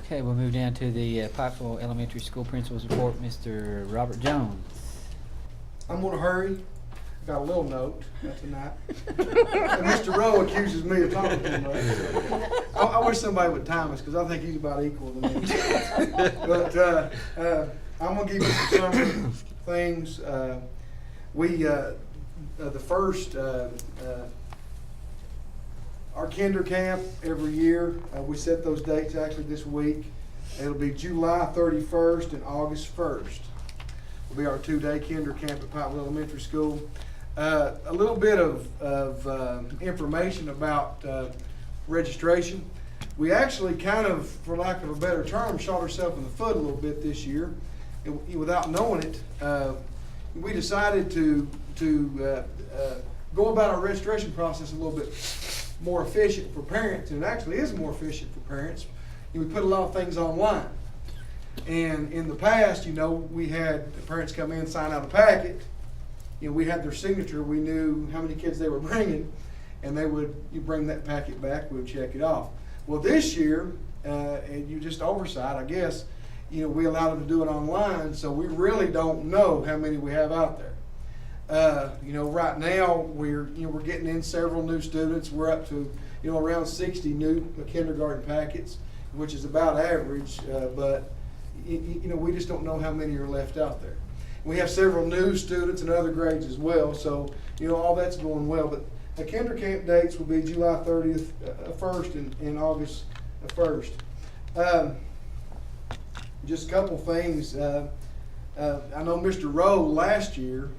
Okay, we'll move down to the Pikeville Elementary School Principal's Report, Mr. Robert Jones. I'm gonna hurry. Got a little note tonight. And Mr. Rowe accuses me of talking too much. So I wish somebody would time us because I think he's about equal to me. But I'm gonna give you some summary things. The first our kinder camp every year. We set those dates actually this week. It'll be July 31st and August 1st. Will be our 2-day kinder camp at Pikeville Elementary School. A little bit of information about registration. We actually kind of, for lack of a better term, shot ourselves in the foot a little bit this year. Without knowing it, we decided to go about our registration process a little bit more efficient for parents, and it actually is more efficient for parents. We put a lot of things online. And in the past, we had the parents come in, sign out a packet. We had their signature. We knew how many kids they were bringing, and you bring that packet back, we would check it off. Well, this year, and you just oversight, I guess, we allowed them to do it online, so we really don't know how many we have out there. Right now we're getting in several new students. We're up to around 60 new kindergarten packets, which is about average, but we just don't know how many are left out there. We have several new students in other grades as well, so all that's going well. But the kinder camp dates will be July 30th, 1st and August 1st. Just a couple things. I know Mr. Rowe last year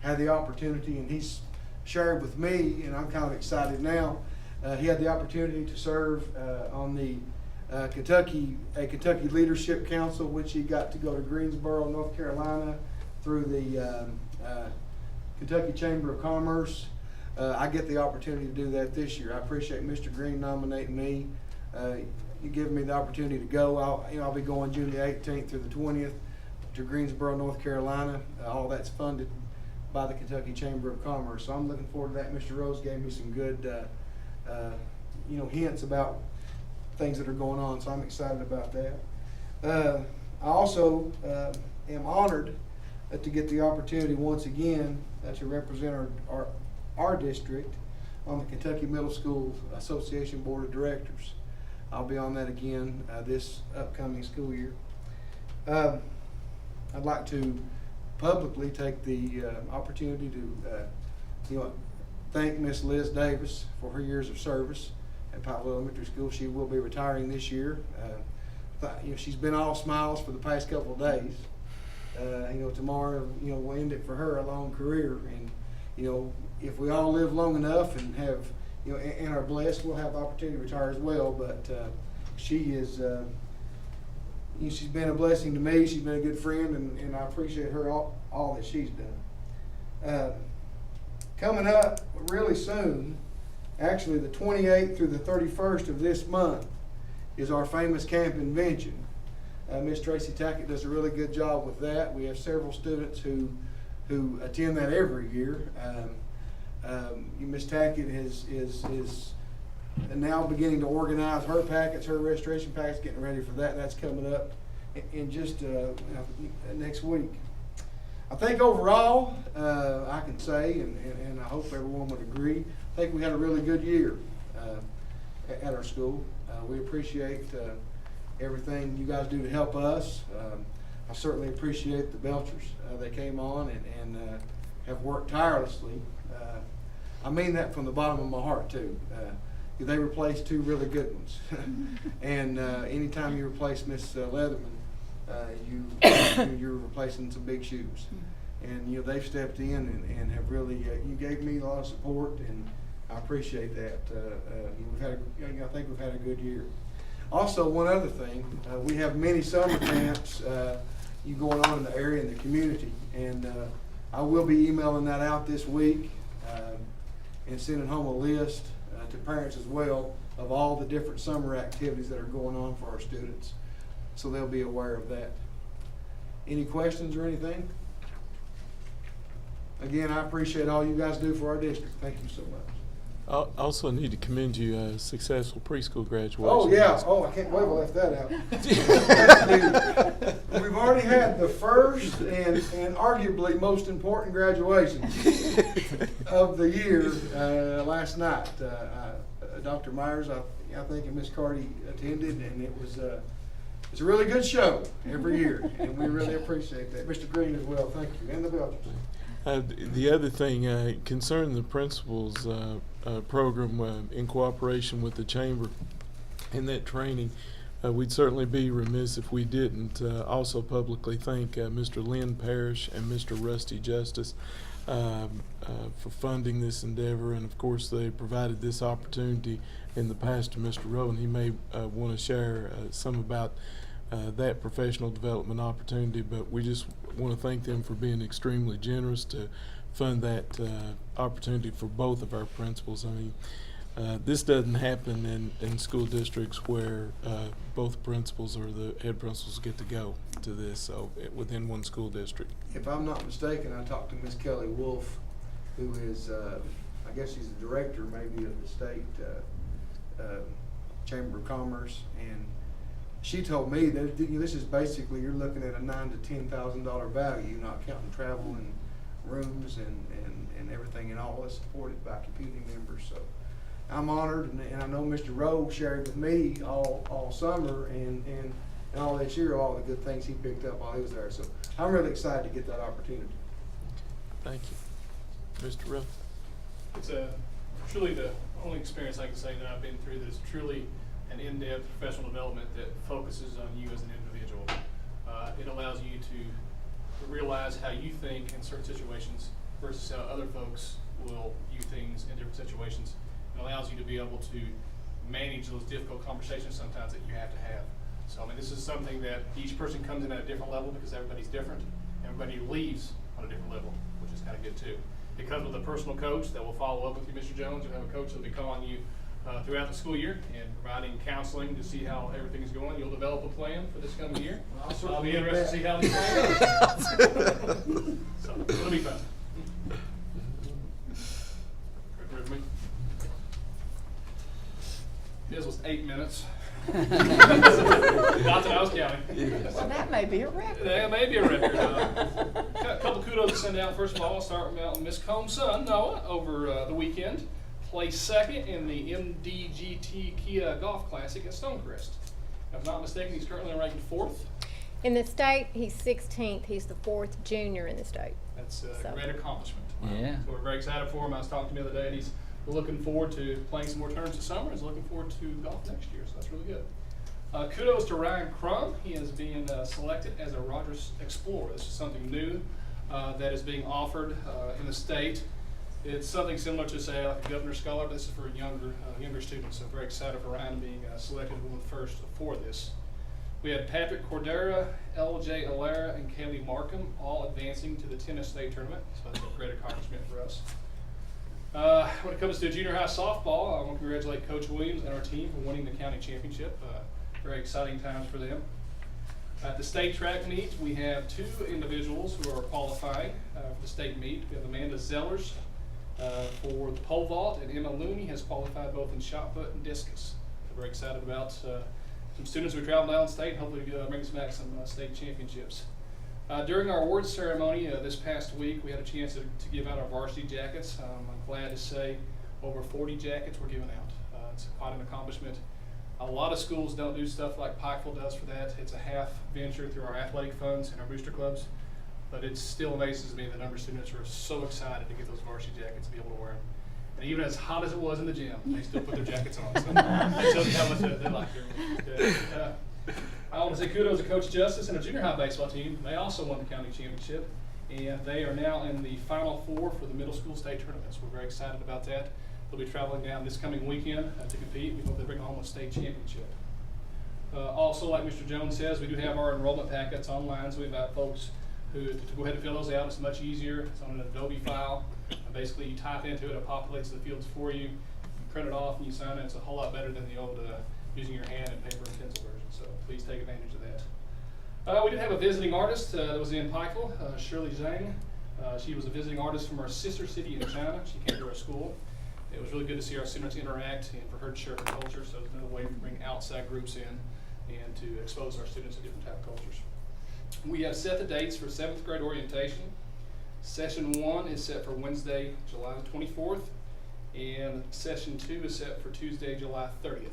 had the opportunity, and he's shared with me, and I'm kind of excited now. He had the opportunity to serve on the Kentucky Leadership Council, which he got to go to Greensboro, North Carolina, through the Kentucky Chamber of Commerce. I get the opportunity to do that this year. I appreciate Mr. Green nominating me. You giving me the opportunity to go. I'll be going June the 18th through the 20th to Greensboro, North Carolina. All that's funded by the Kentucky Chamber of Commerce. So I'm looking forward to that. Mr. Rose gave me some good, hints about things that are going on. So I'm excited about that. I also am honored to get the opportunity once again to represent our district on the Kentucky Middle School Association Board of Directors. I'll be on that again this upcoming school year. I'd like to publicly take the opportunity to thank Miss Liz Davis for her years of service at Pikeville Elementary School. She will be retiring this year. She's been all smiles for the past couple of days. Tomorrow, we'll end it for her, a long career. And, if we all live long enough and have, and are blessed, we'll have the opportunity to retire as well. But she is, she's been a blessing to me. She's been a good friend, and I appreciate her all that she's done. Coming up really soon, actually the 28th through the 31st of this month, is our famous camp invention. Miss Tracy Tackett does a really good job with that. We have several students who attend that every year. Miss Tackett is now beginning to organize her packets, her registration packets, getting ready for that. That's coming up in just next week. I think overall, I can say, and I hope everyone would agree, I think we had a really good year at our school. We appreciate everything you guys do to help us. I certainly appreciate the Belchers. They came on and have worked tirelessly. I mean that from the bottom of my heart too. They replaced 2 really good ones. And anytime you replace Miss Leatherman, you're replacing some big shoes. And they've stepped in and have really, you gave me a lot of support, and I appreciate that. I think we've had a good year. Also, one other thing, we have many summer camps going on in the area, in the community, and I will be emailing that out this week and sending home a list to parents as well of all the different summer activities that are going on for our students, so they'll be aware of that. Any questions or anything? Again, I appreciate all you guys do for our district. Thank you so much. I also need to commend you, successful preschool graduation. Oh, yeah. Oh, I can't believe I left that out. We've already had the first and arguably most important graduation of the year last night. Dr. Myers, I think, and Miss Carty attended, and it's a really good show every year, and we really appreciate that. Mr. Green as well, thank you, and the Belchers. The other thing concerning the principals program in cooperation with the chamber and that training, we'd certainly be remiss if we didn't also publicly thank Mr. Lynn Parrish and Mr. Rusty Justice for funding this endeavor, and of course they provided this opportunity in the past to Mr. Rowe, and he may want to share some about that professional development opportunity, but we just want to thank them for being extremely generous to fund that opportunity for both of our principals. I mean, this doesn't happen in school districts where both principals or the head principals get to go to this, so within one school district. If I'm not mistaken, I talked to Miss Kelly Wolf, who is, I guess she's the director maybe of the state Chamber of Commerce, and she told me that this is basically, you're looking at a $9,000 to $10,000 value, not counting travel and rooms and everything, and all is supported by community members. So I'm honored, and I know Mr. Rowe shared with me all summer and all this year all the good things he picked up while he was there. So I'm really excited to get that opportunity. Thank you. Mr. Rowe. It's truly the only experience I can say that I've been through that is truly an in-depth professional development that focuses on you as an individual. It allows you to realize how you think in certain situations versus how other folks will view things in different situations. It allows you to be able to manage those difficult conversations sometimes that you have to have. So I mean, this is something that each person comes in at a different level because everybody's different. Everybody leaves on a different level, which is kind of good too. It comes with a personal coach that will follow up with you, Mr. Jones. You'll have a coach that will be calling you throughout the school year and providing counseling to see how everything is going. You'll develop a plan for this coming year. I'll be interested to see how this goes. So it'll be fun. This was 8 minutes. Not that I was counting. Well, that may be a record. That may be a record. Got a couple kudos to send out. First of all, I'll start with Miss Combs' son, Noah, over the weekend. Placed second in the MDGT Kia Golf Classic at Stonecrest. If I'm not mistaken, he's currently ranked 4th. In the state, he's 16th. He's the 4th junior in the state. That's a great accomplishment. Yeah. So we're very excited for him. I was talking to him the other day, and he's looking forward to playing some more tournaments this summer. He's looking forward to golf next year, so that's really good. Kudos to Ryan Crum. He is being selected as a Rogers Explorer. This is something new that is being offered in the state. It's something similar to, say, like a Governor's Scholar, but this is for younger students. So I'm very excited for Ryan being selected one of the first for this. We had Patrick Cordera, L.J. Alara, and Kaylee Markham all advancing to the tennis state tournament. So that's a great accomplishment for us. When it comes to junior high softball, I want to congratulate Coach Williams and our team for winning the county championship. Very exciting times for them. At the state track meet, we have 2 individuals who are qualifying for the state meet. We have Amanda Zellers for the pole vault, and Emma Looney has qualified both in shot put and discus. We're very excited about some students who travel down state, hopefully bring us back some state championships. During our awards ceremony this past week, we had a chance to give out our varsity jackets. I'm glad to say over 40 jackets were given out. It's quite an accomplishment. A lot of schools don't do stuff like Pikeville does for that. It's a half venture through our athletic funds and our booster clubs. But it still amazes me the number of students who are so excited to get those varsity jackets and be able to wear them. And even as hot as it was in the gym, they still put their jackets on. So that shows you how much they like it. I want to say kudos to Coach Justice and the junior high baseball team. They also won the county championship, and they are now in the Final Four for the middle school state tournaments. We're very excited about that. They'll be traveling down this coming weekend to compete. We hope they bring home a state championship. Also, like Mr. Jones says, we do have our enrollment packets online, so we invite folks to go ahead and fill those out. It's much easier. It's on an Adobe file. Basically, you type into it, it populates the fields for you. You print it off and you sign it. It's a whole lot better than the old using your hand and paper and pencil version. So please take advantage of that. We did have a visiting artist that was in Pikeville, Shirley Zhang. She was a visiting artist from our sister city in China. She came to our school. It was really good to see our students interact and for her to share her culture, so it's another way to bring outside groups in and to expose our students to different type of cultures. We have set the dates for 7th grade orientation. Session 1 is set for Wednesday, July the 24th, and session 2 is set for Tuesday, July 30th.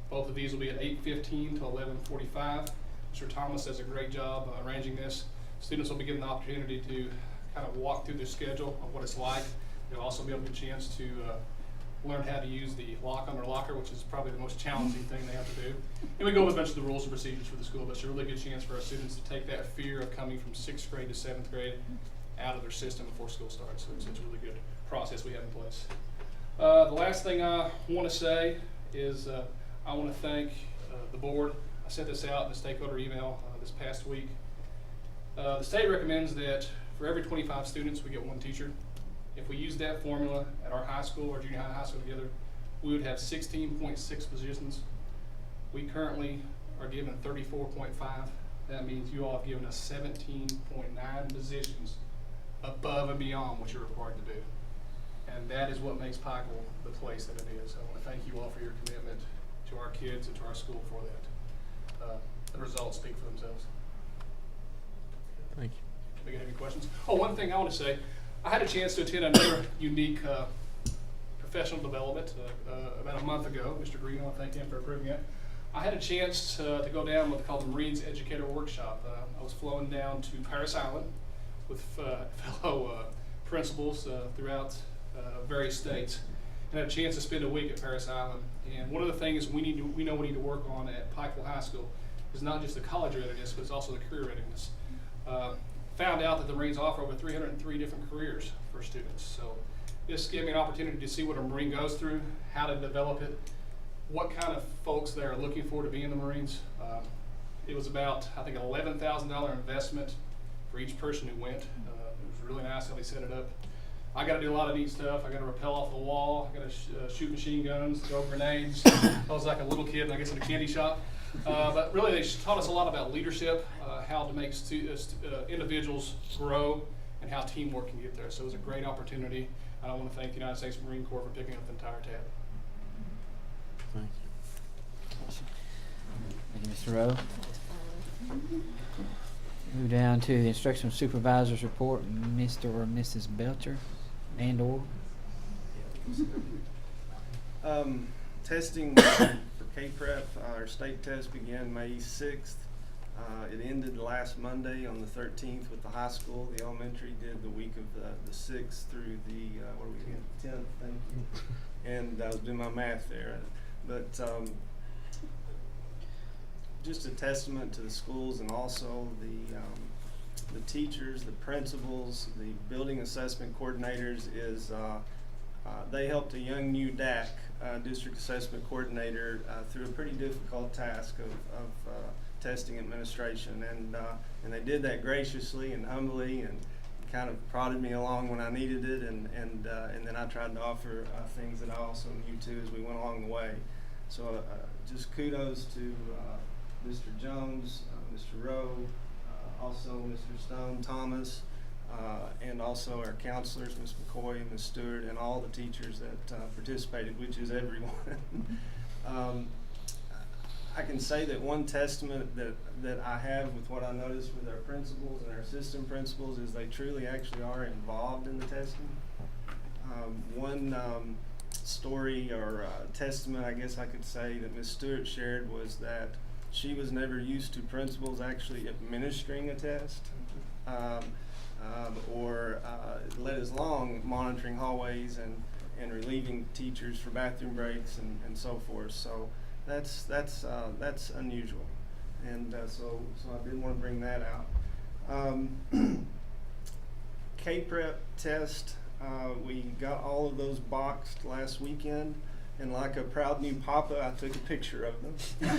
Both of these will be at 8:15 to 11:45. Mr. Thomas does a great job arranging this. Students will be given the opportunity to kind of walk through the schedule of what it's like. They'll also be able to get a chance to learn how to use the lock on their locker, which is probably the most challenging thing they have to do. And we go over a bunch of the rules and procedures for the school, but it's a really good chance for our students to take that fear of coming from 6th grade to 7th grade out of their system before school starts. So it's a really good process we have in place. The last thing I want to say is I want to thank the board. I sent this out in the stakeholder email this past week. The state recommends that for every 25 students, we get 1 teacher. If we use that formula at our high school, our junior high and high school together, we would have 16.6 positions. We currently are given 34.5. That means you all have given us 17.9 positions above and beyond what you're required to do. And that is what makes Pikeville the place that it is. I want to thank you all for your commitment to our kids and to our school for that. The results speak for themselves. Thank you. Do you have any questions? Oh, one thing I want to say, I had a chance to attend another unique professional development about a month ago. Mr. Green, I want to thank him for approving it. I had a chance to go down what's called the Marines Educator Workshop. I was flown down to Paris Island with fellow principals throughout various states, and had a chance to spend a week at Paris Island. And one of the things we know we need to work on at Pikeville High School is not just the college readiness, but it's also the career readiness. Found out that the Marines offer over 303 different careers for students. So this gave me an opportunity to see what a Marine goes through, how to develop it, what kind of folks they are looking for to be in the Marines. It was about, I think, an $11,000 investment for each person who went. It was really nice how they set it up. I got to do a lot of neat stuff. I got to rappel off the wall. I got to shoot machine guns, throw grenades. I was like a little kid, I guess, in a candy shop. But really, they taught us a lot about leadership, how to make individuals grow, and how teamwork can get there. So it was a great opportunity. I want to thank the United States Marine Corps for picking up the entire tab. Thank you. Awesome. Thank you, Mr. Rowe. Move down to the instructional supervisor's report, Mr. or Mrs. Belcher, and or. Testing for K-Prep, our state test began May 6th. It ended last Monday on the 13th with the high school. The elementary did the week of the 6th through the, what are we again, 10th, thank you. And I was doing my math there. But just a testament to the schools and also the teachers, the principals, the building assessment coordinators is they helped a young new DAC, district assessment coordinator, through a pretty difficult task of testing administration, and they did that graciously and humbly, and kind of prodded me along when I needed it, and then I tried to offer things that I also knew too as we went along the way. So just kudos to Mr. Jones, Mr. Rowe, also Mr. Stone, Thomas, and also our counselors, Ms. McCoy and Ms. Stewart, and all the teachers that participated, which is everyone. I can say that one testament that I have with what I noticed with our principals and our assistant principals is they truly actually are involved in the testing. One story or testament, I guess I could say, that Ms. Stewart shared was that she was never used to principals actually administering a test. Or let alone monitoring hallways and relieving teachers for bathroom breaks and so forth. So that's unusual, and so I did want to bring that out. K-Prep test, we got all of those boxed last weekend, and like a proud new papa, I took a picture of them. And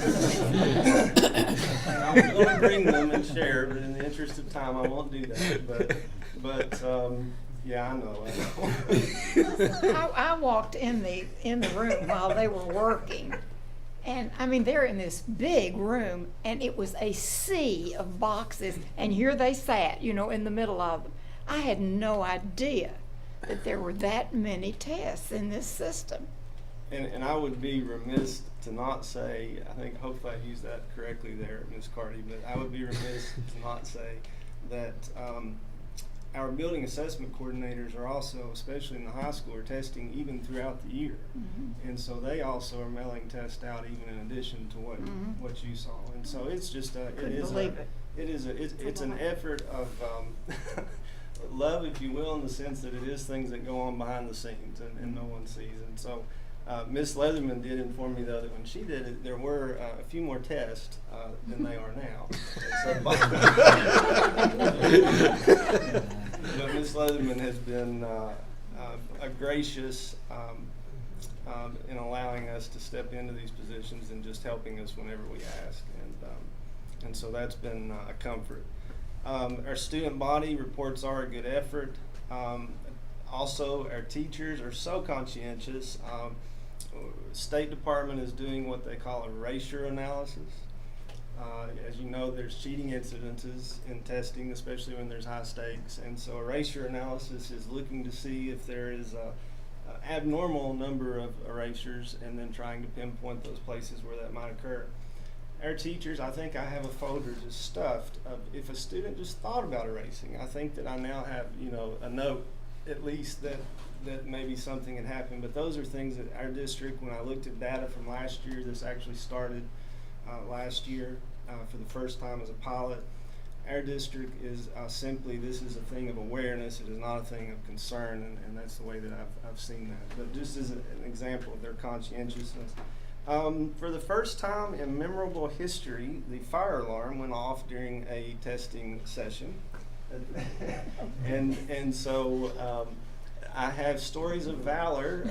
I was going to bring them and share, but in the interest of time, I won't do that. But yeah, I know. I walked in the room while they were working, and I mean they're in this big room, and it was a sea of boxes, and here they sat, in the middle of them. I had no idea that there were that many tests in this system. And I would be remiss to not say, I think, hopefully I used that correctly there, Ms. Carty, but I would be remiss to not say that our building assessment coordinators are also, especially in the high school, are testing even throughout the year. Mm-hmm. And so they also are mailing tests out even in addition to what you saw. And so it's just it's an effort of love, if you will, in the sense that it is things that go on behind the scenes and no one sees. And so Miss Leatherman did inform me, though, that when she did it, there were a few more tests than they are now. But Miss Leatherman has been a gracious in allowing us to step into these positions and just helping us whenever we ask. And so that's been a comfort. Our student body reports are a good effort. Also, our teachers are so conscientious. State Department is doing what they call a erasure analysis. As you know, there's cheating incidences in testing, especially when there's high stakes. And so erasure analysis is looking to see if there is a abnormal number of erasures and then trying to pinpoint those places where that might occur. Our teachers, I think I have a folder just stuffed of if a student just thought about erasing. I think that I now have, a note at least that maybe something had happened. But those are things that our district, when I looked at data from last year, this actually started last year for the first time as a pilot. Our district is simply, this is a thing of awareness. It is not a thing of concern, and that's the way that I've seen that. But just as an example of their conscientiousness. For the first time in memorable history, the fire alarm went off during a testing session. and so I have stories of valor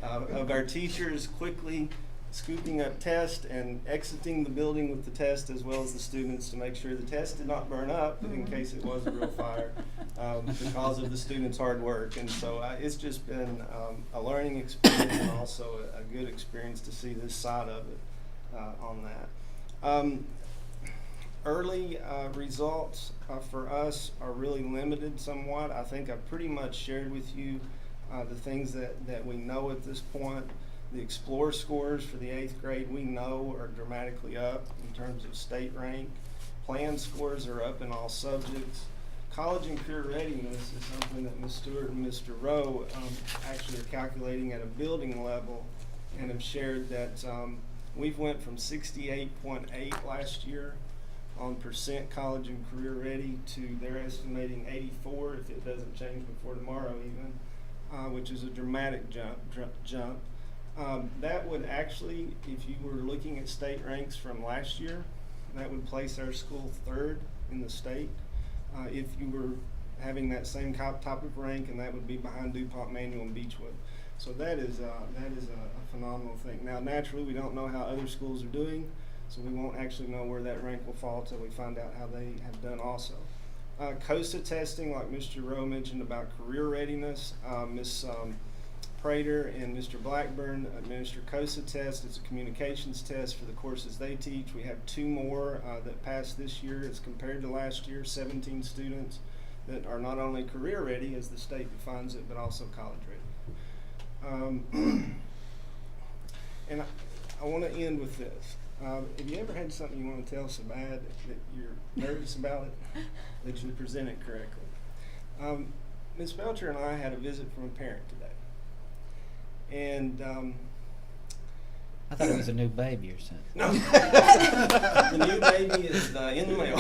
of our teachers quickly scooping up test and exiting the building with the test, as well as the students, to make sure the test did not burn up in case it was a real fire because of the students' hard work. And so it's just been a learning experience and also a good experience to see this side of it on that. Early results for us are really limited somewhat. I think I've pretty much shared with you the things that we know at this point. The Explore scores for the 8th grade we know are dramatically up in terms of state rank. Plan scores are up in all subjects. College and career readiness is something that Ms. Stewart and Mr. Rowe actually are calculating at a building level and have shared that we've went from 68.8 last year on % college and career ready to they're estimating 84 if it doesn't change before tomorrow even, which is a dramatic jump. That would actually, if you were looking at state ranks from last year, that would place our school 3rd in the state. If you were having that same type of rank, and that would be behind DuPont, Manual, and Beechwood. So that is a phenomenal thing. Now, naturally, we don't know how other schools are doing, so we won't actually know where that rank will fall until we find out how they have done also. COSA testing, like Mr. Rowe mentioned about career readiness, Ms. Prater and Mr. Blackburn administer COSA test. It's a communications test for the courses they teach. We have 2 more that passed this year as compared to last year, 17 students that are not only career ready as the state defines it, but also college ready. And I want to end with this. Have you ever had something you want to tell so bad that you're nervous about it, that you present it correctly? Ms. Belcher and I had a visit from a parent today. And I thought it was a new baby or something. no, the new baby is in the mail.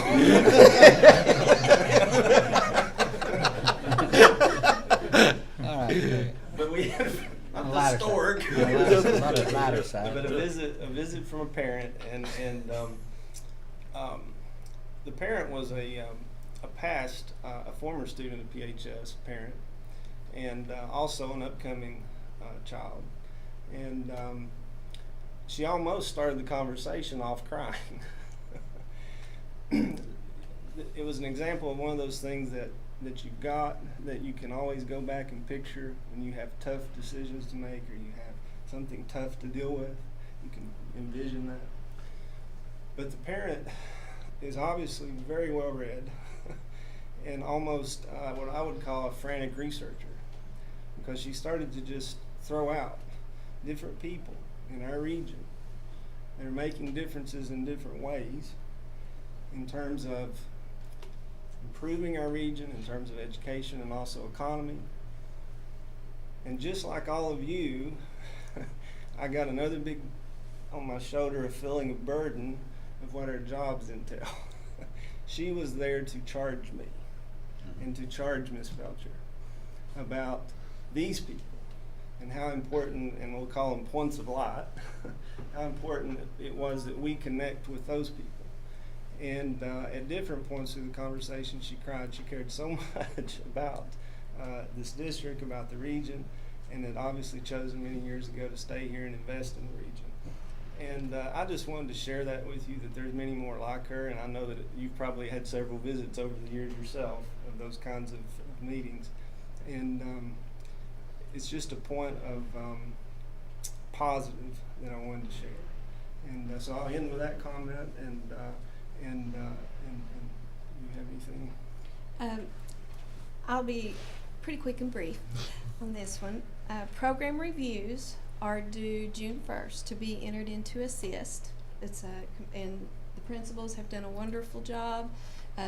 All right. Good. But we had On the not lighter the stork. side. On the lighter side. But a visit from a parent, and the parent was a former student of PHS parent, and also an upcoming child, and she almost started the conversation off crying. It was an example of one of those things that you've got, that you can always go back and picture when you have tough decisions to make or you have something tough to deal with. You can envision that. But the parent is obviously very well read and almost what I would call a frantic researcher. because she started to just throw out different people in our region that are making differences in different ways in terms of improving our region, in terms of education and also economy. And just like all of you, I got another big on my shoulder, a feeling of burden of what our jobs entail. She was there to charge me and to charge Miss Belcher about these people and how important, and we'll call them points of light, how important it was that we connect with those people. And at different points through the conversation, she cried. She cared so much about this district, about the region, and had obviously chosen many years ago to stay here and invest in the region. And I just wanted to share that with you, that there's many more like her, and I know that you've probably had several visits over the years yourself of those kinds of meetings. And it's just a point of positive that I wanted to share. And so I'll end with that comment, and you have anything? I'll be pretty quick and brief on this one. Program reviews are due June 1st to be entered into assist. And the principals have done a wonderful job.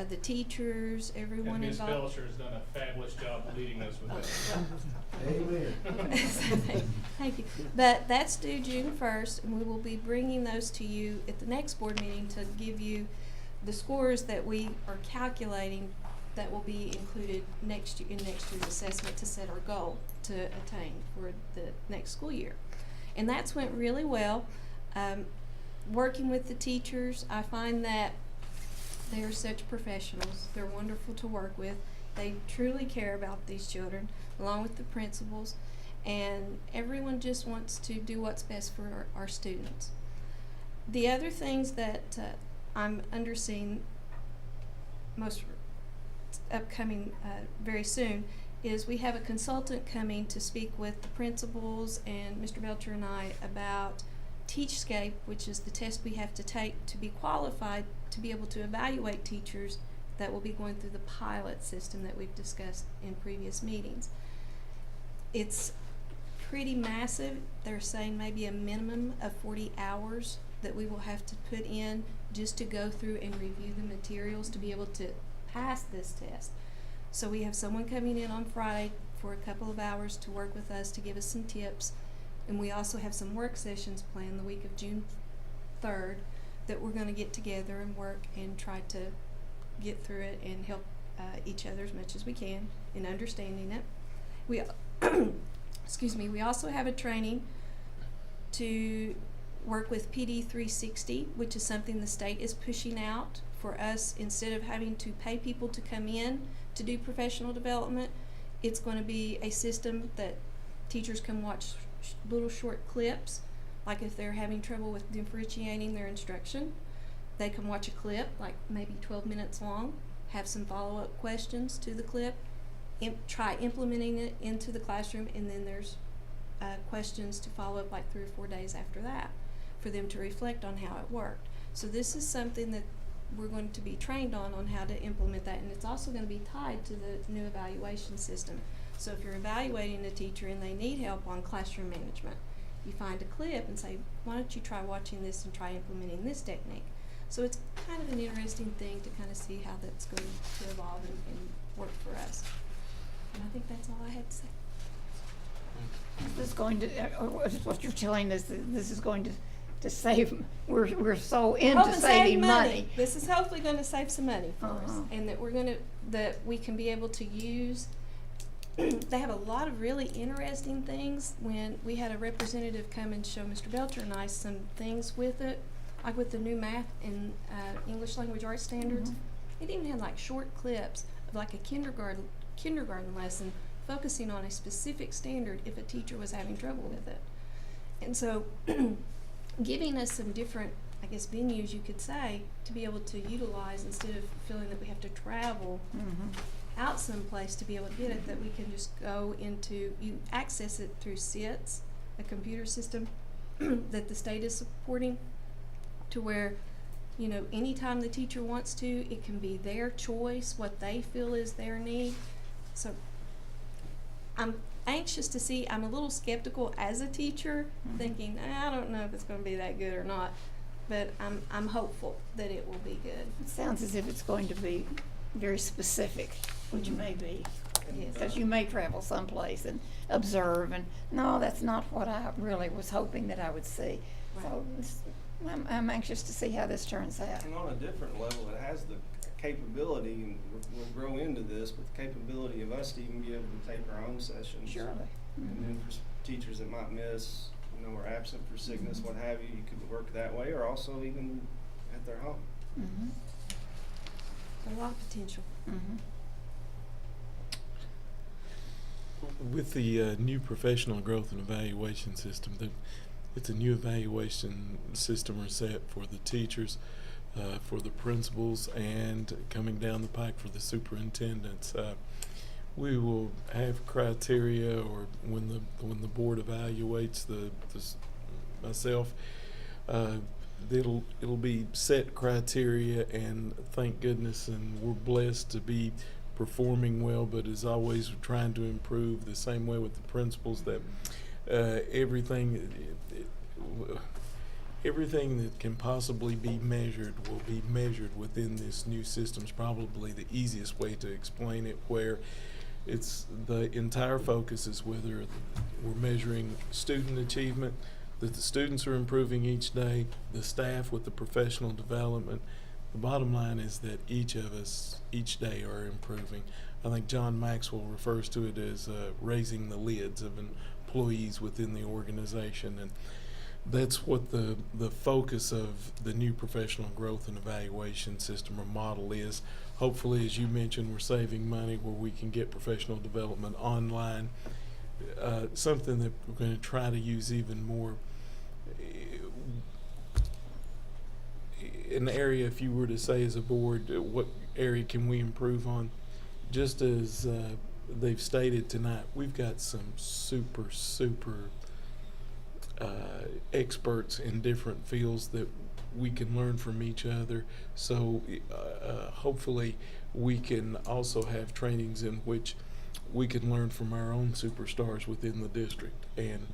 The teachers, everyone And Ms. involved. Belcher has done a fabulous job leading us with this. Amen. Thank you. But that's due June 1st, and we will be bringing those to you at the next board meeting to give you the scores that we are calculating that will be included next year in next year's assessment to set our goal to attain for the next school year. And that's went really well. Working with the teachers, I find that they are such professionals. They're wonderful to work with. They truly care about these children, along with the principals, and everyone just wants to do what's best for our students. The other things that I'm underseeing most upcoming very soon is we have a consultant coming to speak with the principals and Mr. Belcher and I about TeachScape, which is the test we have to take to be qualified to be able to evaluate teachers that will be going through the pilot system that we've discussed in previous meetings. It's pretty massive. They're saying maybe a minimum of 40 hours that we will have to put in just to go through and review the materials to be able to pass this test. So we have someone coming in on Friday for a couple of hours to work with us to give us some tips. And we also have some work sessions planned the week of June 3rd that we're going to get together and work and try to get through it and help each other as much as we can in understanding it. We, excuse me, we also have a training to work with PD 360, which is something the state is pushing out for us. Instead of having to pay people to come in to do professional development, it's going to be a system that teachers can watch little short clips, like if they're having trouble with differentiating their instruction, they can watch a clip, like maybe 12 minutes long, have some follow-up questions to the clip, try implementing it into the classroom, and then there's questions to follow up like 3 or 4 days after that for them to reflect on how it worked. So this is something that we're going to be trained on how to implement that, and it's also going to be tied to the new evaluation system. So if you're evaluating a teacher and they need help on classroom management, you find a clip and say, why don't you try watching this and try implementing this technique? So it's kind of an interesting thing to kind of see how that's going to evolve and work for us. And I think that's all I had to say. This is going to, what you're telling us, that this is going to save, we're so into Hoping to save saving money. This is hopefully going to save some money for us, Uh-huh. and that we can be able to use. They have a lot of really interesting things. When we had a representative come and show Mr. Belcher and I some things with it, like with the new math and English language arts standards. It even had like short clips of like a kindergarten lesson focusing on a specific standard if a teacher was having trouble with it. And so giving us some different, I guess, venues, you could say, to be able to utilize instead of feeling that we have to travel out someplace to be able to get it, that we can just go into, you access it through SITS, a computer system that the state is supporting, to where, you know, anytime the teacher wants to, it can be their choice, what they feel is their need. So I'm anxious to see. I'm a little skeptical as a teacher, thinking I don't know if it's going to be that good or not, but I'm hopeful that it will be good. It sounds as if it's going to be very specific, which may be. Yes. Because you may travel someplace and observe, and no, that's not what I really was hoping that I would see. So I'm anxious to see how this turns out. And on a different level, it has the capability, and we'll grow into this, but the capability of us to even be able to take our own sessions. Surely. And then for teachers that might miss, or absent for sickness, what have you, you could work that way, or also even at their home. Mm-hmm. A lot of potential. Mm-hmm. With the new professional growth and evaluation system, it's a new evaluation system set for the teachers, for the principals, and coming down the pike for the superintendents. We will have criteria, or when the board evaluates myself, it'll be set criteria, and thank goodness, and we're blessed to be performing well, but as always we're trying to improve. The same way with the principals, that everything that can possibly be measured will be measured within this new system. Is probably the easiest way to explain it, where it's the entire focus is whether we're measuring student achievement, that the students are improving each day, the staff with the professional development. The bottom line is that each of us, each day, are improving. I think John Maxwell refers to it as raising the lids of employees within the organization, and that's what the focus of the new professional growth and evaluation system or model is. Hopefully, as you mentioned, we're saving money where we can get professional development online, something that we're going to try to use even more. An area, if you were to say as a board, what area can we improve on? Just as they've stated tonight, we've got some super experts in different fields that we can learn from each other. So hopefully we can also have trainings in which we can learn from our own superstars within the district. And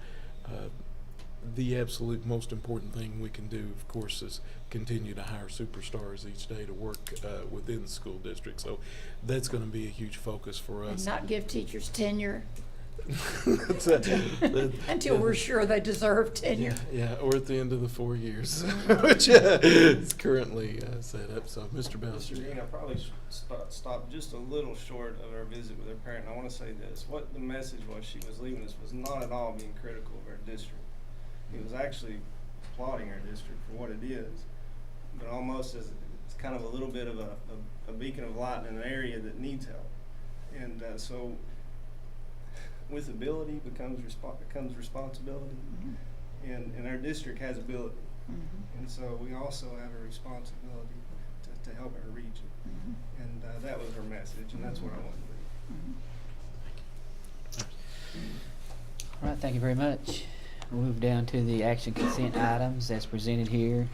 the absolute most important thing we can do, of course, is continue to hire superstars each day to work within the school district. So that's going to be a huge focus for us. And not give teachers tenure That- until we're sure they deserve tenure. Yeah, or at the end of the 4 years, which is currently set up. So, Mr. Mr. Belcher. Dean, I probably should stop just a little short of our visit with her parent. And I want to say this. What the message was she was leaving us was not at all being critical of our district. It was actually applauding our district for what it is, but almost as it's kind of a little bit of a beacon of light in an area that needs help. And so with ability becomes responsibility, and our district has ability. And so we also have a responsibility to help our region. And that was her message, and that's what I wanted to read. All right, thank you very much. We'll move down to the action consent items as presented here.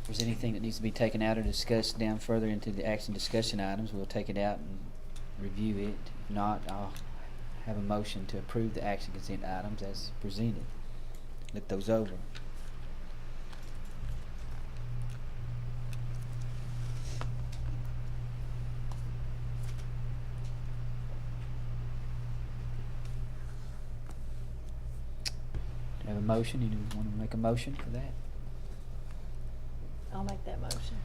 If there's anything that needs to be taken out or discussed down further into the action discussion items, we'll take it out and review it. If not, I'll have a motion to approve the action consent items as presented. Look those over. Do I have a motion? Anyone want to make a motion for that? I'll make that motion.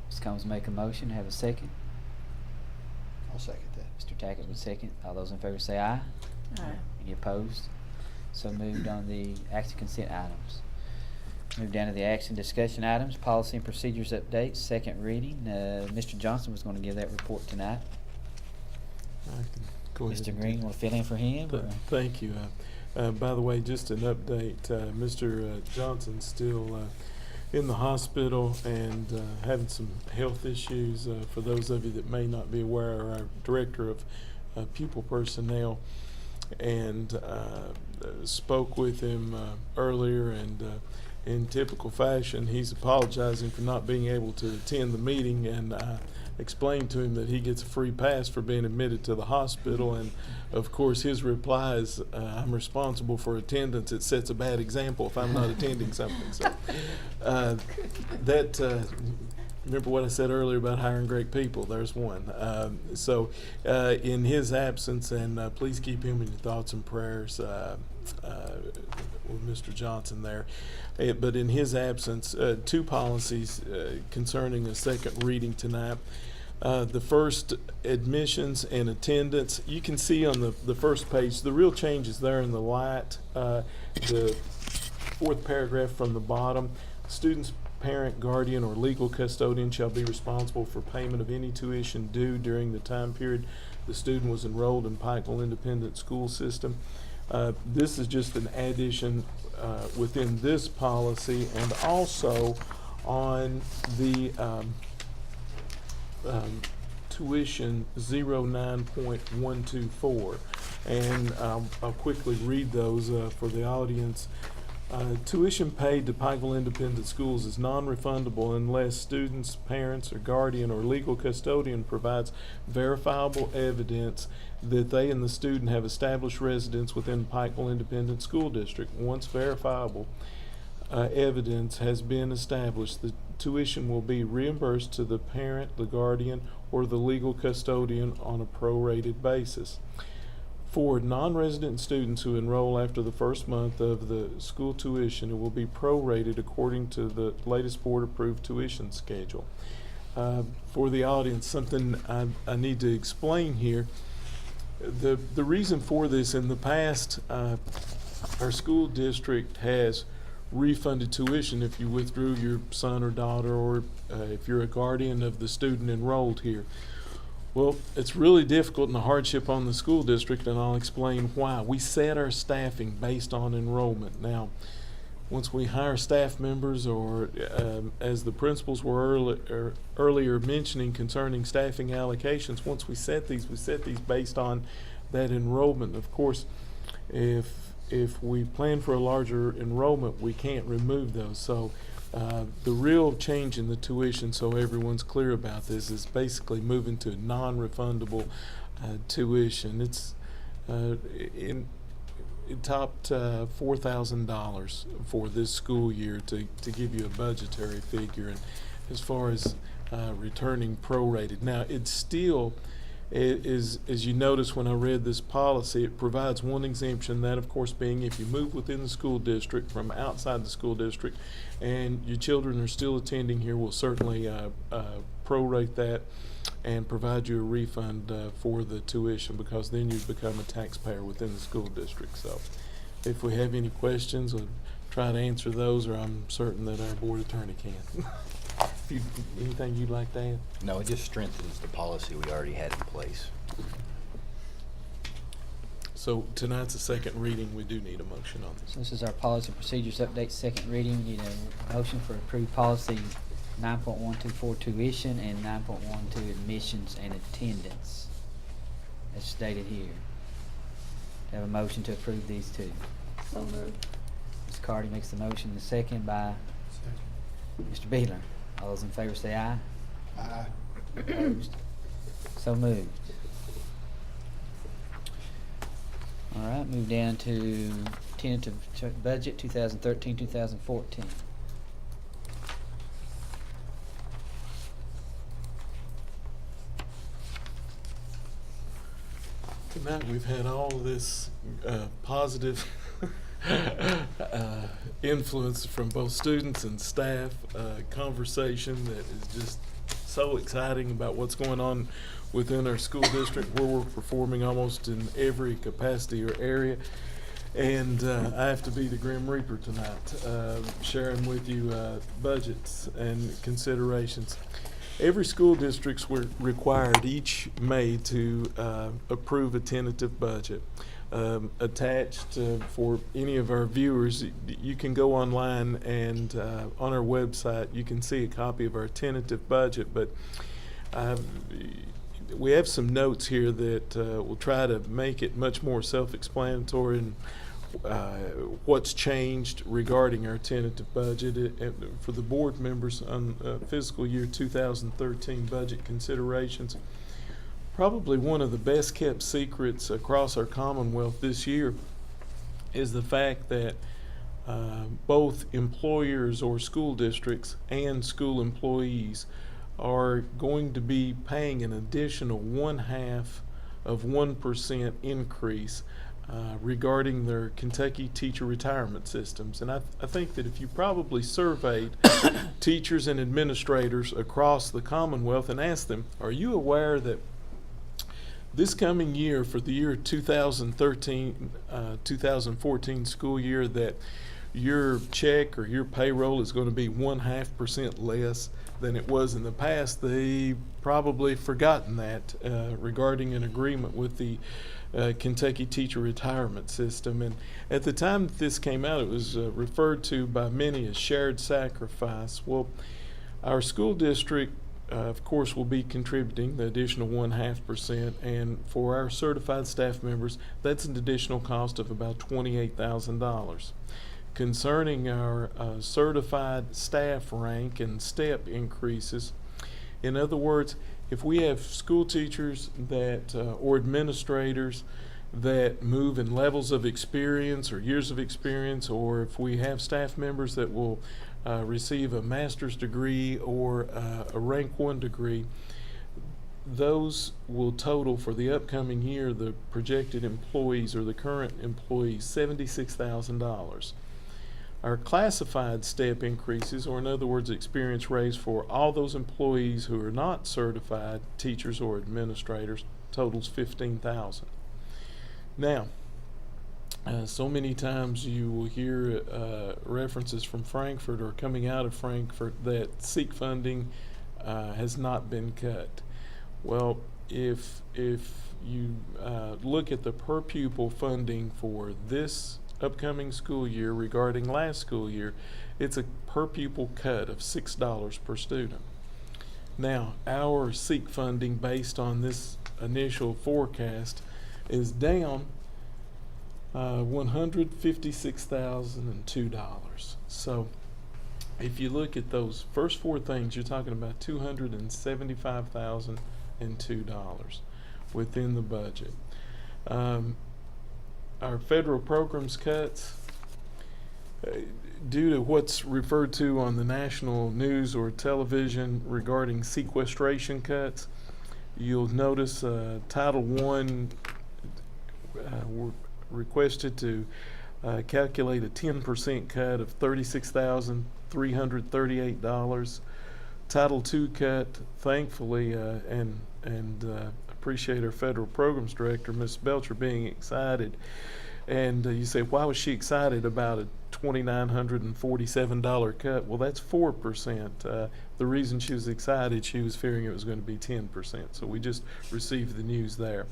Ms. Combs make a motion. Have a second. I'll second that. Mr. Tackett would second. All those in favor say aye. Aye. Any opposed? So moved on the action consent items. Move down to the action discussion items, policy and procedures updates, second reading. Mr. Johnson was going to give that report tonight. I can go ahead Mr. and do Green, that. want to fill in for him? or- Thank you. By the way, just an update, Mr. Johnson's still in the hospital and having some health issues. For those of you that may not be aware, our director of pupil personnel and spoke with him earlier, and in typical fashion, he's apologizing for not being able to attend the meeting, and explain to him that he gets a free pass for being admitted to the hospital. And of course, his reply is, I'm responsible for attendance. It sets a bad example if I'm not attending something. So remember what I said earlier about hiring great people? There's one. In his absence, and please keep him in your thoughts and prayers with Mr. Johnson there. But in his absence, two policies concerning a second reading tonight. The first, admissions and attendance. You can see on the first page, the real change is there in the light. The fourth paragraph from the bottom, students, parent, guardian, or legal custodian shall be responsible for payment of any tuition due during the time period the student was enrolled in Pikeville Independent School System. This is just an addition within this policy, and also on the tuition 09.124. And I'll quickly read those for the audience. Tuition paid to Pikeville Independent Schools is non-refundable unless students, parents, or guardian or legal custodian provides verifiable evidence that they and the student have established residence within Pikeville Independent School District. Once verifiable evidence has been established, the tuition will be reimbursed to the parent, the guardian, or the legal custodian on a prorated basis. For non-resident students who enroll after the first month of the school tuition, it will be prorated according to the latest board-approved tuition schedule. For the audience, something I need to explain here. The reason for this, in the past, our school district has refunded tuition if you withdrew your son or daughter, or if you're a guardian of the student enrolled here. Well, it's really difficult and a hardship on the school district, and I'll explain why. We set our staffing based on enrollment. Now, once we hire staff members, or as the principals were earlier mentioning concerning staffing allocations, once we set these based on that enrollment. Of course, if we plan for a larger enrollment, we can't remove those. So the real change in the tuition, so everyone's clear about this, is basically moving to non-refundable tuition. It's it topped $4,000 for this school year, to give you a budgetary figure. And as far as returning prorated, now it's still, as you notice when I read this policy, it provides one exemption, that of course being if you move within the school district from outside the school district and your children are still attending here, we'll certainly prorate that and provide you a refund for the tuition, because then you become a taxpayer within the school district. So if we have any questions, we'll try to answer those, or I'm certain that our board attorney can. Anything you'd like to add? No, it just strengthens the policy we already had in place. So tonight's a second reading. We do need a motion on this. So this is our policy procedures update, second reading. We need a motion for approved policy 9.124 tuition and 9.12 admissions and attendance, as stated here. Have a motion to approve these two. So moved. Ms. Carty makes the motion, the second by Mr. Beeler. All those in favor say aye. Aye. Opposed? So moved. All right, move down to tentative budget 2013-2014. Tonight we've had all this positive influence from both students and staff, conversation that is just so exciting about what's going on within our school district, where we're performing almost in every capacity or area. And I have to be the Grim Reaper tonight, sharing with you budgets and considerations. Every school district's required each May to approve a tentative budget. Attached for any of our viewers, you can go online and on our website you can see a copy of our tentative budget, but we have some notes here that will try to make it much more self-explanatory. And what's changed regarding our tentative budget. For the board members on fiscal year 2013 budget considerations, probably one of the best kept secrets across our Commonwealth this year is the fact that both employers or school districts and school employees are going to be paying an additional 0.5% increase regarding their Kentucky teacher retirement systems. And I think that if you probably surveyed teachers and administrators across the Commonwealth and asked them, are you aware that this coming year, for the year 2014 school year, that your check or your payroll is going to be 0.5% less than it was in the past? They probably forgotten that regarding an agreement with the Kentucky teacher retirement system. And at the time that this came out, it was referred to by many as shared sacrifice. Well, our school district of course will be contributing the additional 0.5%, and for our certified staff members, that's an additional cost of about $28,000. Concerning our certified staff rank and step increases, in other words, if we have school teachers that or administrators that move in levels of experience or years of experience, or if we have staff members that will receive a master's degree or a rank 1 degree, those will total for the upcoming year, the projected employees or the current employees, $76,000. Our classified step increases, or in other words, experience raise for all those employees who are not certified teachers or administrators, totals $15,000. Now, so many times you will hear references from Frankfort or coming out of Frankfort that SEEK funding has not been cut. Well, if you look at the per pupil funding for this upcoming school year regarding last school year, it's a per pupil cut of $6 per student. Now, our SEEK funding based on this initial forecast is down $156,002. So if you look at those first four things, you're talking about $275,002 within the budget. Our federal programs cuts, due to what's referred to on the national news or television regarding sequestration cuts, you'll notice Title I requested to calculate a 10% cut of $36,338. Title II cut, thankfully, and appreciate our federal programs director, Ms. Belcher, being excited. And you say, why was she excited about a $2,947 cut? Well, that's 4%. The reason she was excited, she was fearing it was going to be 10%. So we just received the news there.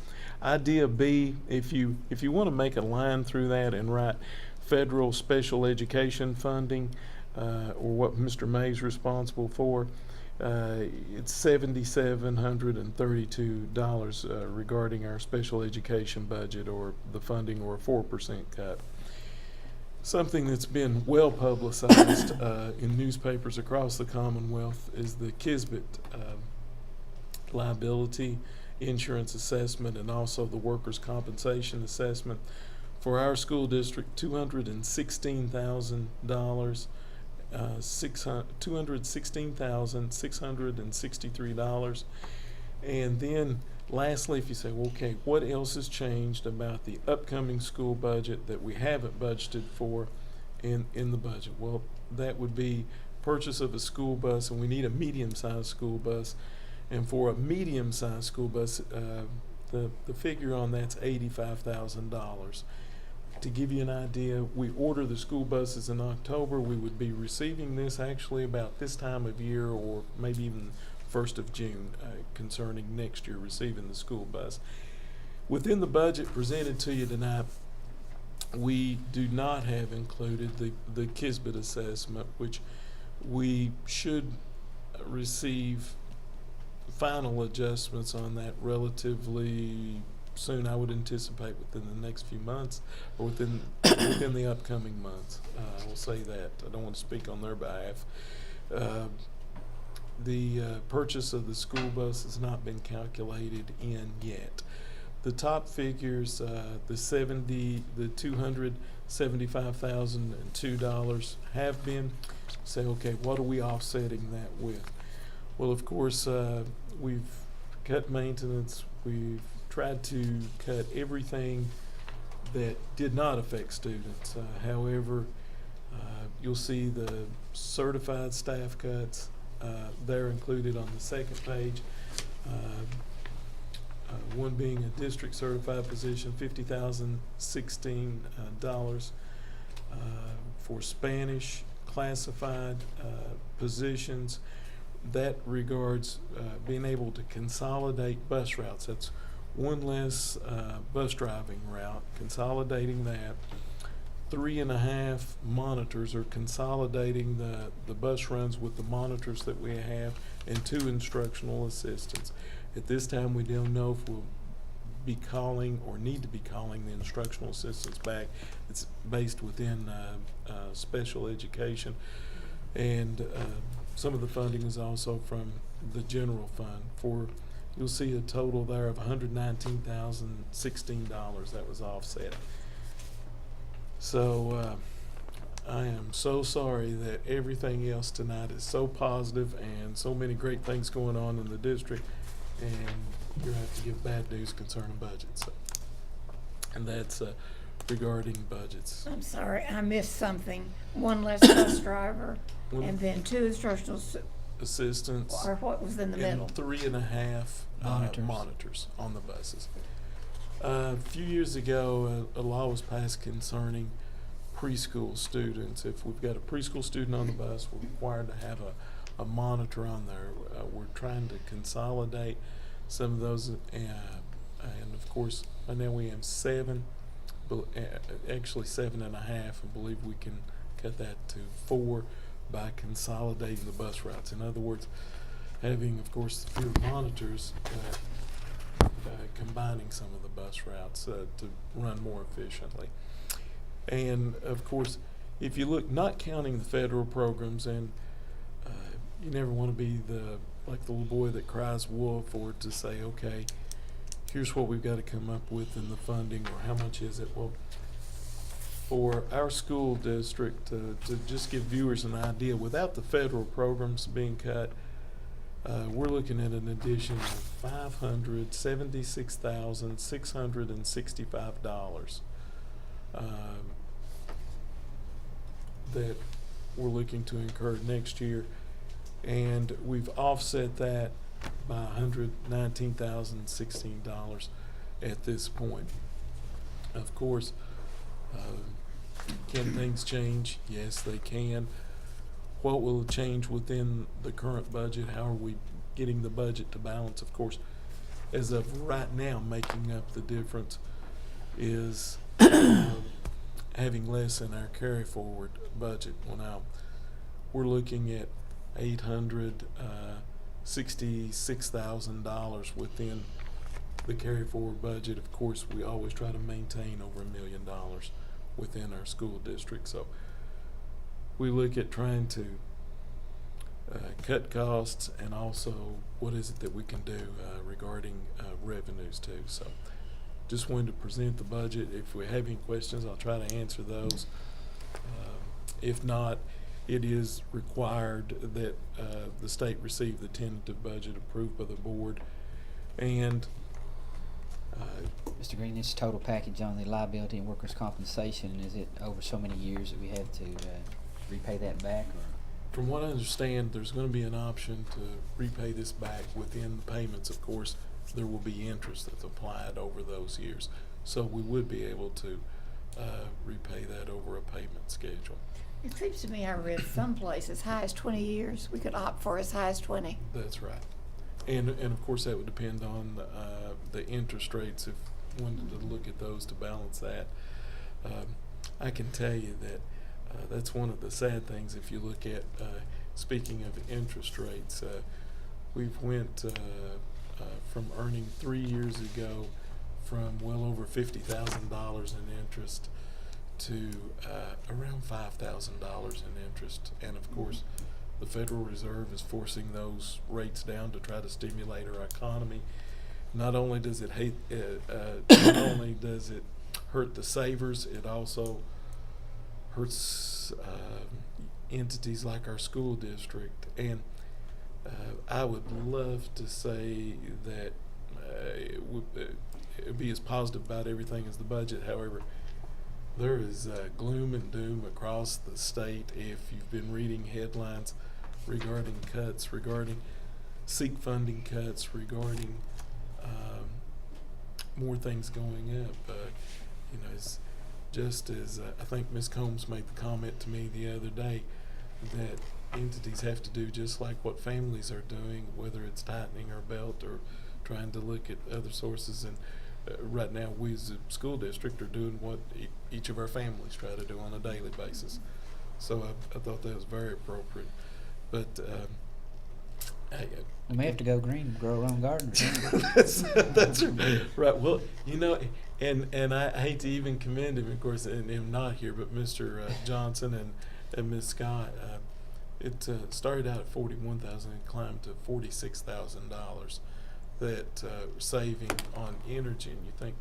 Idea B, if you want to make a line through that and write federal special education funding, or what Mr. May's responsible for, it's $7,732 regarding our special education budget or the funding, or a 4% cut. Something that's been well publicized in newspapers across the Commonwealth is the Kisbet liability insurance assessment and also the workers' compensation assessment. For our school district, $216,000. $216,663. And then lastly, if you say, well, okay, what else has changed about the upcoming school budget that we haven't budgeted for in the budget? Well, that would be purchase of a school bus, and we need a medium-sized school bus. And for a medium-sized school bus, the figure on that's $85,000. To give you an idea, we order the school buses in October. We would be receiving this actually about this time of year, or maybe even 1st of June, concerning next year receiving the school bus. Within the budget presented to you tonight, we do not have included the Kisbet assessment, which we should receive final adjustments on that relatively soon. I would anticipate within the next few months, or within the upcoming months. I will say that. I don't want to speak on their behalf. The purchase of the school bus has not been calculated in yet. The top figures, the $275,002 have been. Say, okay, what are we offsetting that with? Well, of course, we've cut maintenance. We've tried to cut everything that did not affect students. However, you'll see the certified staff cuts. They're included on the second page. One being a district certified position, $50,016 for Spanish classified positions. That regards being able to consolidate bus routes. That's one less bus driving route, consolidating that. 3.5 monitors, or consolidating the bus runs with the monitors that we have, and 2 instructional assistants. At this time, we don't know if we'll be calling or need to be calling the instructional assistants back. It's based within special education, and some of the funding is also from the general fund. You'll see a total there of $119,016 that was offset. So I am so sorry that everything else tonight is so positive and so many great things going on in the district, and you're going to have to give bad news concerning budgets. And that's regarding budgets. I'm sorry, I missed something. One less bus driver, and then 2 instructional assistants, or what was in the middle? and 3.5 monitors on the buses. A few years ago, a law was passed concerning preschool students. If we've got a preschool student on the bus, we're required to have a monitor on there. We're trying to consolidate some of those, and of course, by now we have 7, actually 7.5, and believe we can cut that to 4 by consolidating the bus routes. In other words, having, of course, fewer monitors, combining some of the bus routes to run more efficiently. And of course, if you look, not counting the federal programs, and you never want to be like the little boy that cries wolf, or to say, okay, here's what we've got to come up with in the funding, or how much is it? Well, for our school district, to just give viewers an idea, without the federal programs being cut, we're looking at an addition of $576,665 that we're looking to incur next year, and we've offset that by $119,016 at this point. Of course, can things change? Yes, they can. What will change within the current budget? How are we getting the budget to balance? Of course, as of right now, making up the difference is having less in our carry forward budget. Well, now we're looking at $866,000 within the carry forward budget. Of course, we always try to maintain over $1 million within our school district. So we look at trying to cut costs, and also what is it that we can do regarding revenues too. So just wanted to present the budget. If we have any questions, I'll try to answer those. If not, it is required that the state receive the tentative budget approved by the board. And Mr. Green, this total package on the liability and workers' compensation, is it over so many years that we have to repay that back? Or? From what I understand, there's going to be an option to repay this back within the payments. Of course, there will be interest that's applied over those years. So we would be able to repay that over a payment schedule. It seems to me I read someplace as high as 20 years. We could opt for as high as 20. That's right. And of course, that would depend on the interest rates, if one wanted to look at those to balance that. I can tell you that that's one of the sad things. If you look at, speaking of interest rates, we've went from earning 3 years ago from well over $50,000 in interest to around $5,000 in interest. And of course, the Federal Reserve is forcing those rates down to try to stimulate our economy. Not only does it not only does it hurt the savers, it also hurts entities like our school district. And I would love to say that it would be as positive about everything as the budget. However, there is gloom and doom across the state. If you've been reading headlines regarding cuts, regarding SEEK funding cuts, regarding more things going up, it's just as I think Ms. Combs made the comment to me the other day that entities have to do just like what families are doing, whether it's tightening our belt or trying to look at other sources. And right now, we as a school district are doing what each of our families try to do on a daily basis. So I thought that was very appropriate. But We may have to go green and grow our own garden or something. that's right. Well, and I hate to even commend him, of course, and him not here, but Mr. Johnson and Ms. Scott. It started out at $41,000 and climbed to $46,000. That saving on energy, and you think,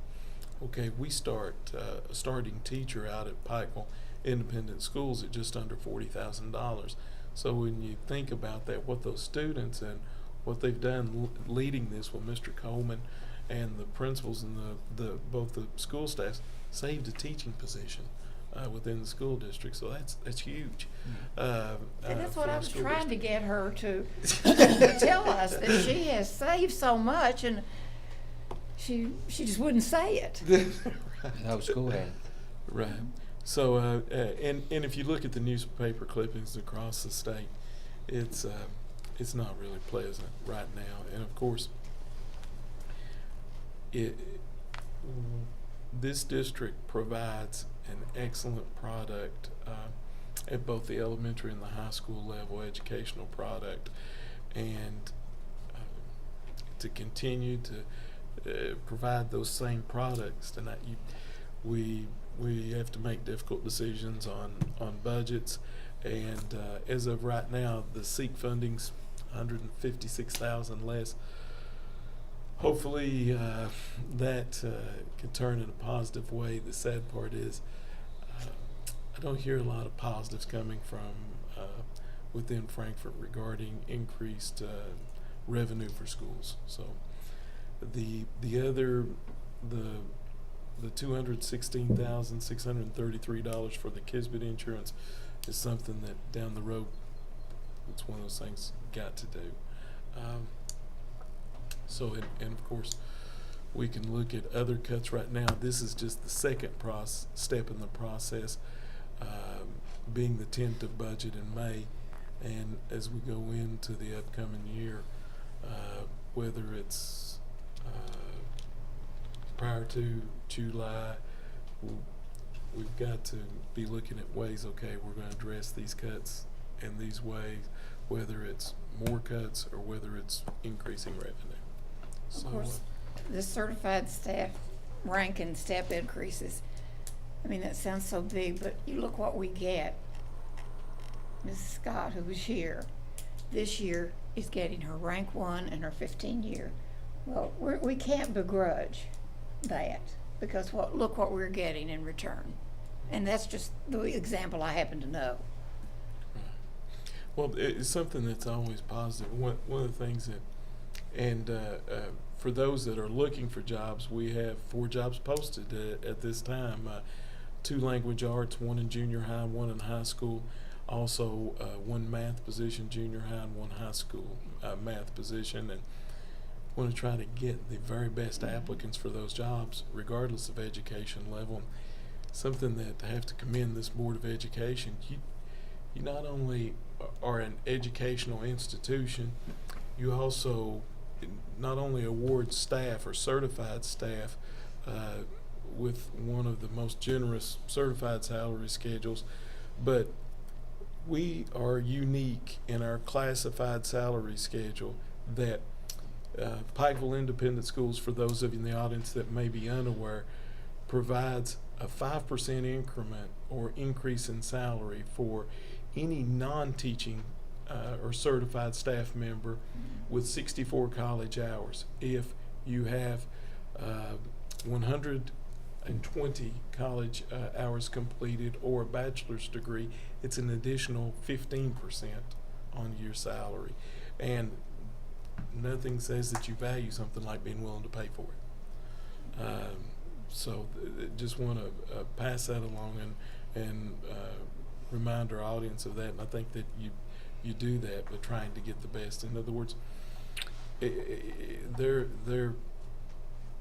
okay, we start a starting teacher out at Pikeville Independent Schools at just under $40,000. So when you think about that, what those students and what they've done leading this with Mr. Coleman and the principals and both the school staffs saved a teaching position within the school district. So that's huge. And that's what for I our was school trying to district. get her to tell us, that she has saved so much, and she just wouldn't say it. The whole school had it. Right. So, and if you look at the newspaper clippings across the state, it's not really pleasant right now. And of course, this district provides an excellent product at both the elementary and the high school level, educational product, and to continue to provide those same products. Tonight, we have to make difficult decisions on budgets, and as of right now, the SEEK funding's $156,000 less. Hopefully, that can turn in a positive way. The sad part is, I don't hear a lot of positives coming from within Frankfort regarding increased revenue for schools. So, the $216,633 for the Kisbet insurance is something that down the road, it's one of those things got to do. So, and of course, we can look at other cuts right now. This is just the second step in the process, being the tentative budget in May, and as we go into the upcoming year, whether it's prior to July, we've got to be looking at ways, okay, we're going to address these cuts in these ways, whether it's more cuts or whether it's increasing revenue. So, Of course, the certified staff rank and step increases, I mean, that sounds so big, but you look what we get. Mrs. Scott, who was here this year, is getting her rank 1 and her 15-year. Well, we can't begrudge that, because look what we're getting in return. And that's just the example I happen to know. well, it's something that's always positive. One of the things that, and for those that are looking for jobs, we have 4 jobs posted at this time. 2 language arts, 1 in junior high, 1 in high school. Also, 1 math position, junior high, and 1 high school math position. And want to try to get the very best applicants for those jobs, regardless of education level. Something that I have to commend this Board of Education. You not only are an educational institution, you also not only award staff or certified staff with one of the most generous certified salary schedules, but we are unique in our classified salary schedule that Pikeville Independent Schools, for those of you in the audience that may be unaware, provides a 5% increment or increase in salary for any non-teaching or certified staff member with 64 college hours. If you have 120 college hours completed or a bachelor's degree, it's an additional 15% on your salary. And nothing says that you value something like being willing to pay for it. So just want to pass that along and remind our audience of that. And I think that you do that by trying to get the best. In other words, there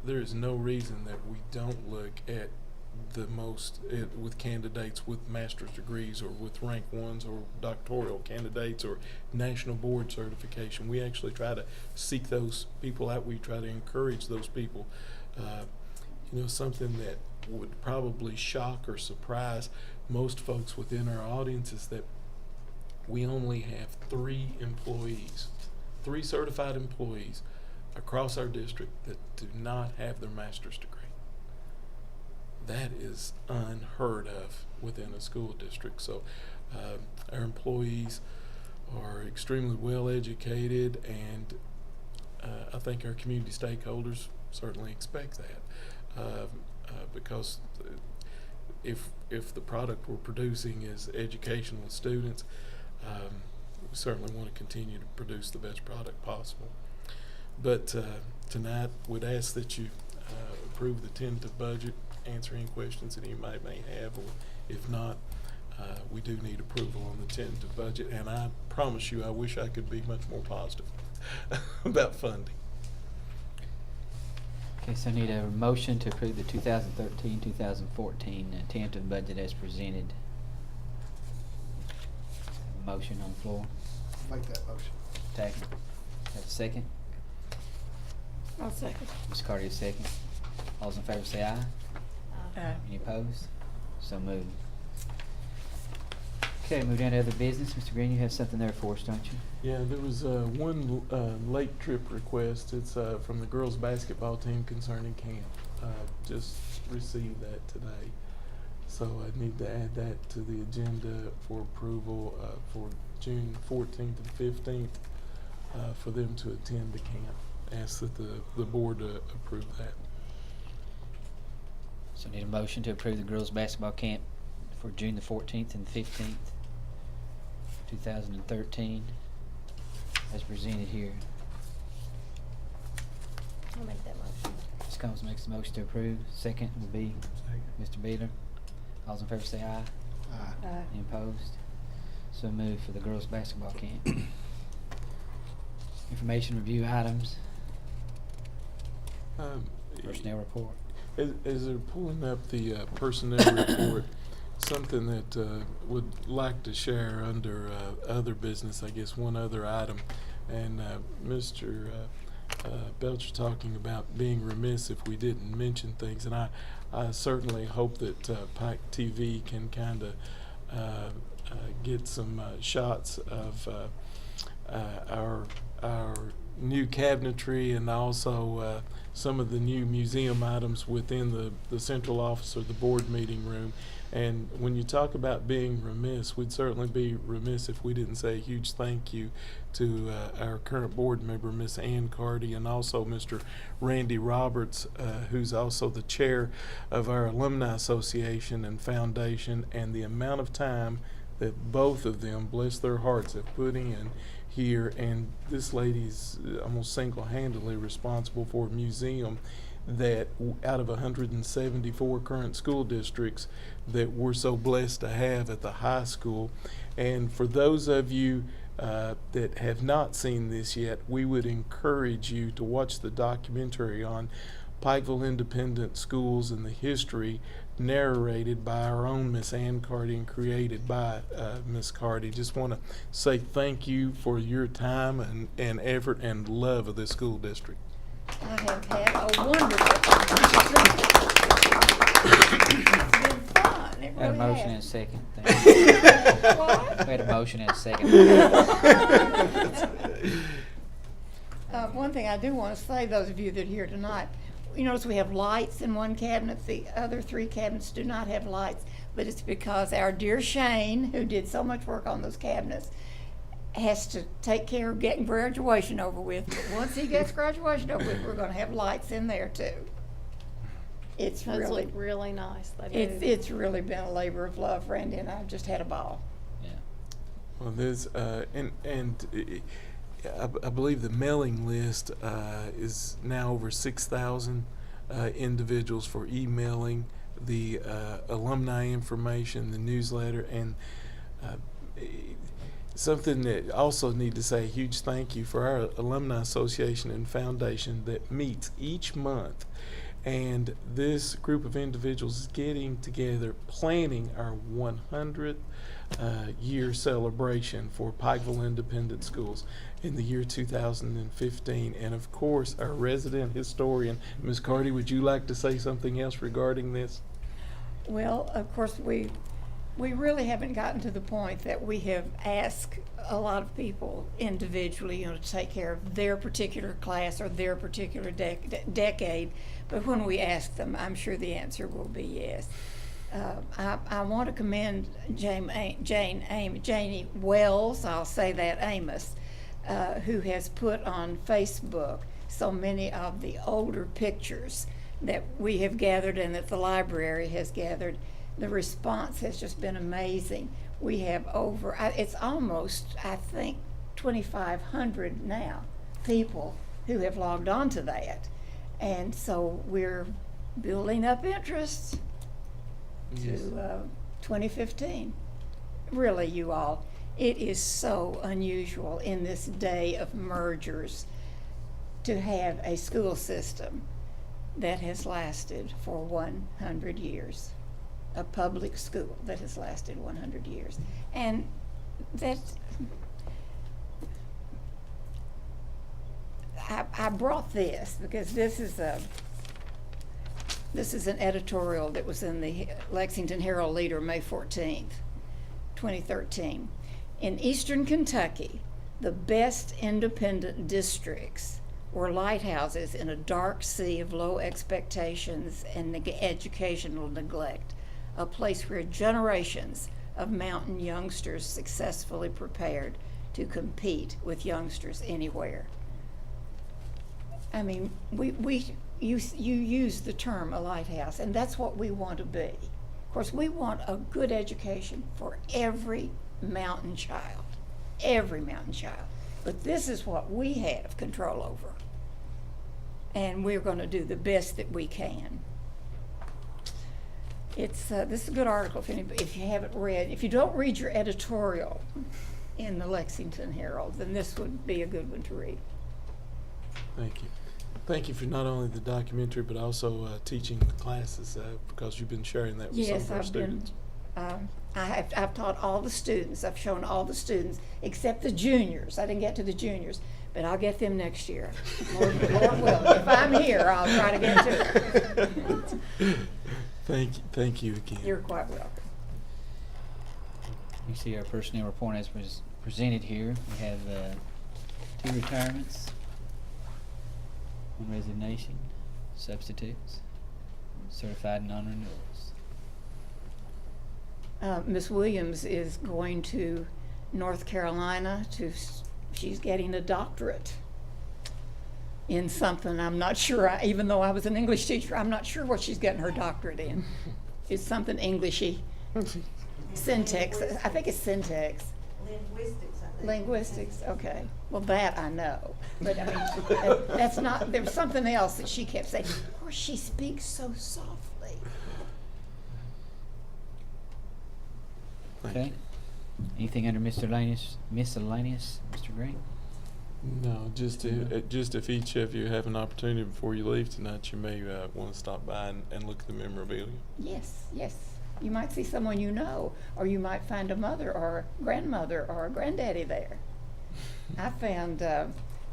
is no reason that we don't look at the most with candidates with master's degrees or with rank ones or doctoral candidates or national board certification. We actually try to seek those people out. We try to encourage those people. Something that would probably shock or surprise most folks within our audience is that we only have 3 certified employees across our district that do not have their master's degree. That is unheard of within a school district. So our employees are extremely well educated, and I think our community stakeholders certainly expect that because if the product we're producing is educational students, we certainly want to continue to produce the best product possible. But tonight, we'd ask that you approve the tentative budget, answer any questions that anybody may have, or if not, we do need approval on the tentative budget. And I promise you, I wish I could be much more positive about funding. Okay, so I need a motion to approve the 2013-2014 tentative budget as presented. Motion on the floor. Make that motion. Second. Have a second? I'll second. Ms. Carter, second. All those in favor say aye. Aye. Any opposed? So moved. Okay, move down to other business. Mr. Green, you have something there for us, don't you? Yeah, there was one late trip request. It's from the girls' basketball team concerning camp. Just received that today. So I need to add that to the agenda for approval for June 14th and 15th for them to attend the camp. Ask that the board approve that. So I need a motion to approve the girls' basketball camp for June the 14th and 15th, 2013, as presented here. I'll make that motion. Ms. Combs makes the motion to approve. Second will be Mr. Beeler. All those in favor say aye. Aye. Any opposed? So moved for the girls' basketball camp. Information review items. Personnel report. As they're pulling up the personnel report, something that would like to share under other business, I guess one other item, and Mr. Belcher talking about being remiss if we didn't mention things, and I certainly hope that Pike TV can kind of get some shots of our new cabinetry and also some of the new museum items within the central office or the board meeting room. And when you talk about being remiss, we'd certainly be remiss if we didn't say a huge thank you to our current board member, Miss Ann Carty, and also Mr. Randy Roberts, who's also the chair of our Alumni Association and Foundation, and the amount of time that both of them, bless their hearts, have put in here. And this lady's almost single-handedly responsible for a museum that out of 174 current school districts that we're so blessed to have at the high school. And for those of you that have not seen this yet, we would encourage you to watch the documentary on Pikeville Independent Schools and the history, narrated by our own Miss Ann Carty and created by Miss Carty. Just want to say thank you for your time and effort and love of this school district. I have had a wonderful time. It's been fun. It Had a really motion and a has. second. Thank you. What? We had a motion and a second. one thing I do want to say, those of you that are here tonight, you notice we have lights in one cabinet, the other 3 cabinets do not have lights, but it's because our dear Shane, who did so much work on those cabinets, has to take care of getting graduation over with. But once he gets graduation over with, we're gonna have lights in there too. It's Those really, look really nice, they do. it's really been a labor of love, Randy, and I've just had a ball. Yeah. Well, there's I believe the mailing list is now over 6,000 individuals for emailing the alumni information, the newsletter, and something that I also need to say a huge thank you for our Alumni Association and Foundation that meets each month. And this group of individuals is getting together, planning our 100th year celebration for Pikeville Independent Schools in the year 2015. And of course, our resident historian, Ms. Carty, would you like to say something else regarding this? Well, of course, we really haven't gotten to the point that we have asked a lot of people individually, to take care of their particular class or their particular decade. But when we ask them, I'm sure the answer will be yes. I want to commend Janie Wells, I'll say that, Amos, who has put on Facebook so many of the older pictures that we have gathered and that the library has gathered. The response has just been amazing. We have it's almost, I think, 2,500 now people who have logged on to that. And so we're building up interest to 2015. Really, you all, it is so unusual in this day of mergers to have a school system that has lasted for 100 years. A public school that has lasted 100 years. And that's, I brought this because this is an editorial that was in the Lexington Herald Leader, May 14th, 2013. In eastern Kentucky, the best independent districts were lighthouses in a dark sea of low expectations and educational neglect, a place where generations of mountain youngsters successfully prepared to compete with youngsters anywhere. I mean, you use the term a lighthouse, and that's what we want to be. Of course, we want a good education for every mountain child, But this is what we have control over, and we're going to do the best that we can. This is a good article if you haven't read. If you don't read your editorial in the Lexington Herald, then this would be a good one to read. Thank you. Thank you for not only the documentary, but also teaching the classes, because you've been sharing that with some of our students. I've taught all the students. I've shown all the students, except the juniors. I didn't get to the juniors, but I'll get them next year. Lord will. If I'm here, I'll try to get to it. Thank you again. You're quite welcome. You see our personnel report as was presented here. We have 2 retirements, 1 resignation, substitutes, certified non-renewals. Ms. Williams is going to North Carolina she's getting a doctorate in something. I'm not sure, even though I was an English teacher, I'm not sure what she's getting her doctorate in. It's something Englishy. Syntax, I think it's syntax. Linguistics, I think. Linguistics, okay. Well, that I know. But I mean, that's not, there was something else that she kept saying. Of course, she speaks so softly. Okay. Anything under miscellaneous, Mr. Green? No, just if each of you have an opportunity before you leave tonight, you may want to stop by and look at the memorabilia. Yes. You might see someone you know, or you might find a mother or a grandmother or a granddaddy there. I found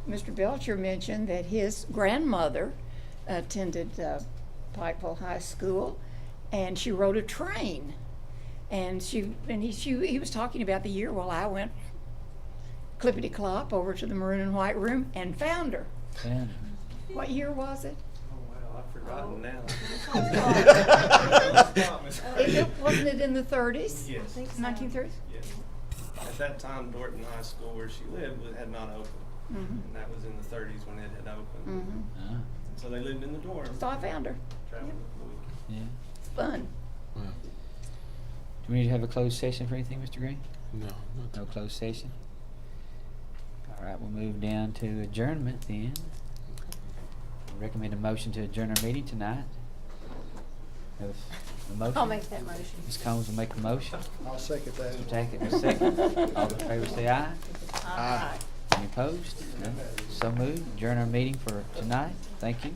Mr. Belcher mentioned that his grandmother attended Pikeville High School, and she rode a train. And he was talking about the year. Well, I went clippity-clop over to the maroon and white room and found her Yeah. What year was it? Oh, wow, I've forgotten now. Wasn't it in the 30s? Yes. I think so. 1930s? Yes. At that time, Dorton High School, where she lived, had not opened. Mhm. And that was in the 30s when it had opened. Mhm. Ah, So they lived in the dorm. So I found her. Traveled for the weekend. yeah. It's fun. Well, Do we need to have a closed session for anything, Mr. Green? no, not No closed session? All right, we'll move down to adjournment then. Recommend a motion to adjourn our meeting tonight. Have a motion? I'll make that motion. Ms. Combs will make the motion. I'll second that. Mr. Tackett will second. All in favor say aye. Aye. Any opposed? No. So moved. Adjourn our meeting for tonight. Thank you.